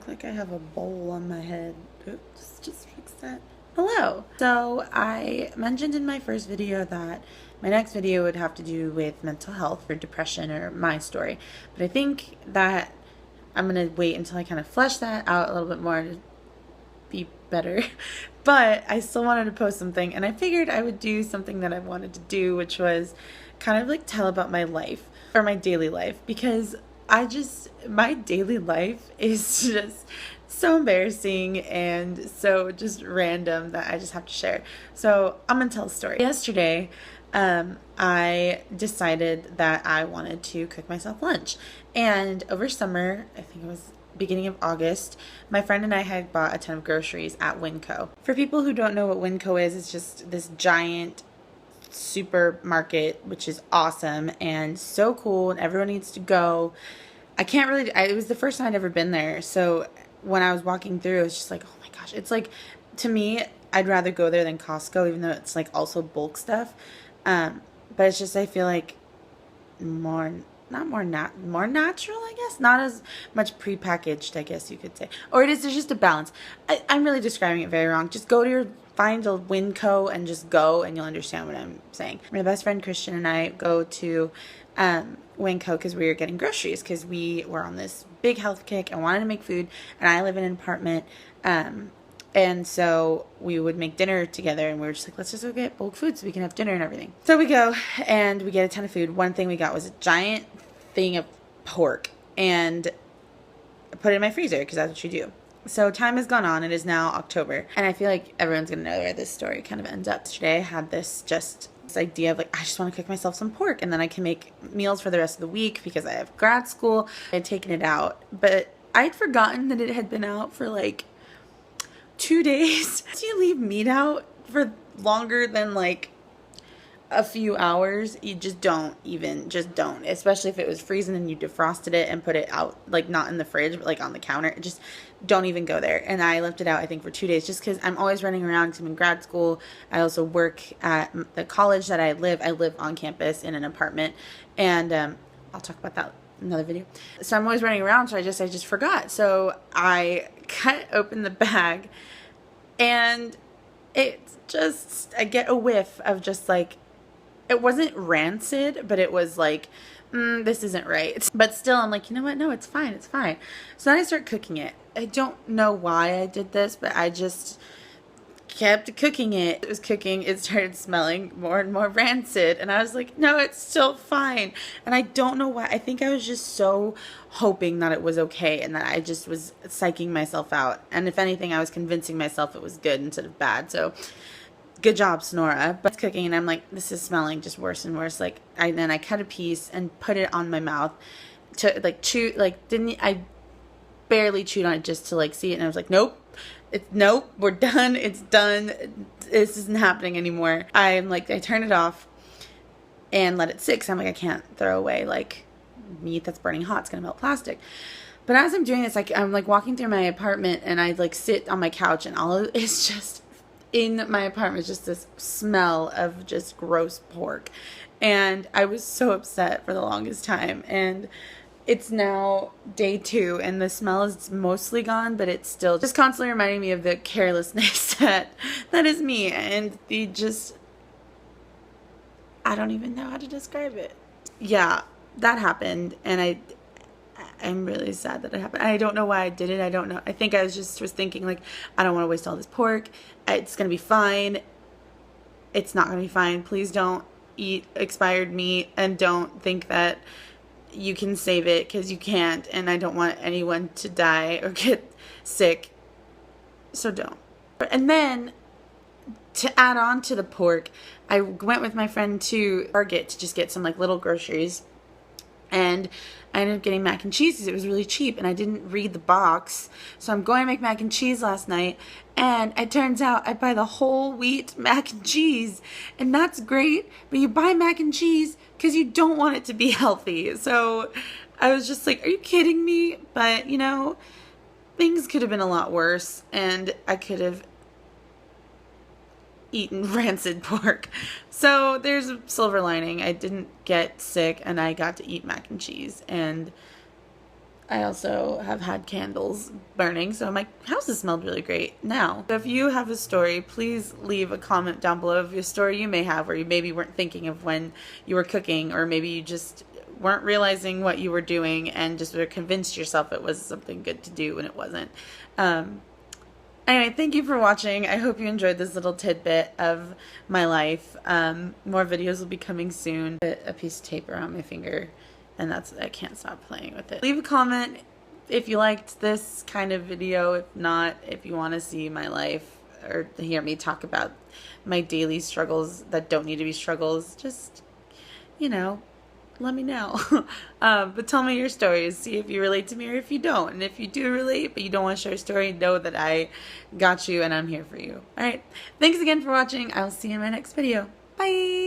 look like I have a bowl on my head. Oops, just fix that. Hello. So I mentioned in my first video that my next video would have to do with mental health or depression or my story. But I think that I'm going to wait until I kind of flesh that out a little bit more to be better. But I still wanted to post something, and I figured I would do something that I wanted to do, which was kind of like tell about my life or my daily life, because my daily life is just so embarrassing and so just random that I just have to share. So I'm gonna tell a story. Yesterday, I decided that I wanted to cook myself lunch, and over summer, I think it was beginning of August, my friend and I had bought a ton of groceries at Winco. For people who don't know what Winco is, it's just this giant supermarket, which is awesome and so cool, and everyone needs to go. It was the first time I'd ever been there, so when I was walking through, it was just like, oh my gosh, it's like, to me, I'd rather go there than Costco, even though it's like also bulk stuff. But it's just, I feel like more natural, I guess. Not as much prepackaged, I guess you could say. Or there's just a balance. I'm really describing it very wrong. Just find a Winco and just go, and you'll understand what I'm saying. My best friend Christian and I go to Winco because we were getting groceries, because we were on this big health kick and wanted to make food, and I live in an apartment. And so we would make dinner together, and we were just like, let's just go get bulk food so we can have dinner and everything. So we go and we get a ton of food. One thing we got was a giant thing of pork, and I put it in my freezer because that's what you do. So time has gone on. It is now October, and I feel like everyone's going to know where this story kind of ends up. Today I had this idea of like, I just want to cook myself some pork, and then I can make meals for the rest of the week because I have grad school. I had taken it out, but I'd forgotten that it had been out for like 2 days. Do you leave meat out for longer than like a few hours? You just don't, especially if it was freezing and you defrosted it and put it out, like not in the fridge but like on the counter. Just don't even go there. And I left it out, I think, for 2 days, just because I'm always running around because I'm in grad school. I also work at the college that I live on campus in an apartment, and I'll talk about that in another video. So I'm always running around, so I just forgot. So I cut open the bag, and it's just, I get a whiff of just like, it wasn't rancid, but it was like, this isn't right. But still, I'm like, you know what? No, it's fine. It's fine. So then I start cooking it. I don't know why I did this, but I just kept cooking it. It was cooking. It started smelling more and more rancid. And I was like, no, it's still fine. And I don't know why. I think I was just so hoping that it was okay, and that I just was psyching myself out. And if anything, I was convincing myself it was good instead of bad. So good job, Sonora. But it's cooking, and I'm like, this is smelling just worse and worse. Like, then I cut a piece and put it on my mouth to like chew. Like, I barely chewed on it just to like see it, and I was like, nope, we're done. It's done. This isn't happening anymore. I turned it off and let it sit, 'cause I'm like, I can't throw away like meat that's burning hot. It's gonna melt plastic. But as I'm doing this, like, I'm like walking through my apartment, and I like sit on my couch, and all of it's just in my apartment, just this smell of just gross pork. And I was so upset for the longest time, and it's now day 2, and the smell is mostly gone, but it's still just constantly reminding me of the carelessness that is me, and I don't even know how to describe it. Yeah, that happened, and I'm really sad that it happened. I don't know why I did it. I don't know. I think I was thinking, like, I don't want to waste all this pork. It's going to be fine. It's not going to be fine. Please don't eat expired meat, and don't think that you can save it, because you can't, and I don't want anyone to die or get sick. So don't. And then, to add on to the pork, I went with my friend to Target to just get some like little groceries. And I ended up getting mac and cheese because it was really cheap, and I didn't read the box. So I'm going to make mac and cheese last night, and it turns out I buy the whole wheat mac and cheese, and that's great, but you buy mac and cheese because you don't want it to be healthy. So I was just like, are you kidding me? But, you know, things could have been a lot worse, and I could have eaten rancid pork. So there's a silver lining. I didn't get sick, and I got to eat mac and cheese, and I also have had candles burning, so my house has smelled really great now. So if you have a story, please leave a comment down below of a story you may have, where you maybe weren't thinking of when you were cooking, or maybe you just weren't realizing what you were doing and just sort of convinced yourself it was something good to do when it wasn't. Anyway, thank you for watching. I hope you enjoyed this little tidbit of my life. More videos will be coming soon. Put a piece of tape around my finger, and I can't stop playing with it. Leave a comment if you liked this kind of video. If not, if you want to see my life or hear me talk about my daily struggles that don't need to be struggles, just, you know, let me know. But tell me your stories. See if you relate to me or if you don't. And if you do relate, but you don't want to share a story, know that I got you and I'm here for you. Alright, thanks again for watching. I'll see you in my next video. Bye!